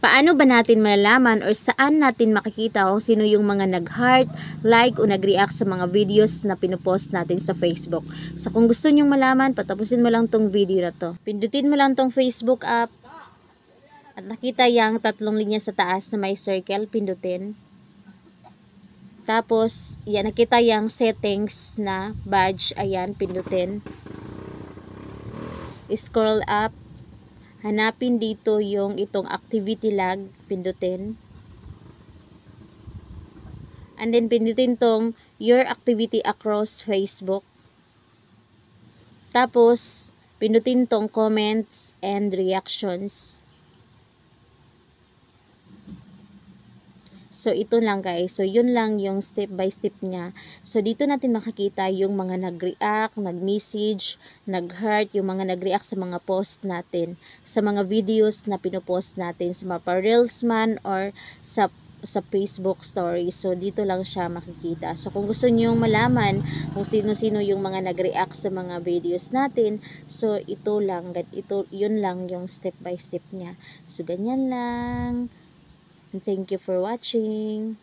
Paano ba natin malalaman or saan natin makikita kung sino yung mga nag-heart, like o nag-react sa mga videos na pinupost natin sa Facebook? So kung gusto nyong malaman, patapusin mo lang tong video na to. Pindutin mo lang tong Facebook app at nakita yung tatlong linya sa taas na may circle, pindutin. Tapos, yan, nakita yung settings na badge, ayan, pindutin. Scroll up. Hanapin dito yung itong activity log, pindutin. And then pindutin tong your activity across Facebook. Tapos pindutin tong comments and reactions. So ito lang guys. So yun lang yung step by step niya. So dito natin makikita yung mga nag-react, nag-message, nag-heart, yung mga nag-react sa mga post natin, sa mga videos na pinopost natin, sa mga reels man or sa Facebook story. So dito lang siya makikita. So kung gusto niyo malaman kung sino-sino yung mga nag-react sa mga videos natin, so ito lang, yun lang yung step by step niya. So ganyan lang. And thank you for watching.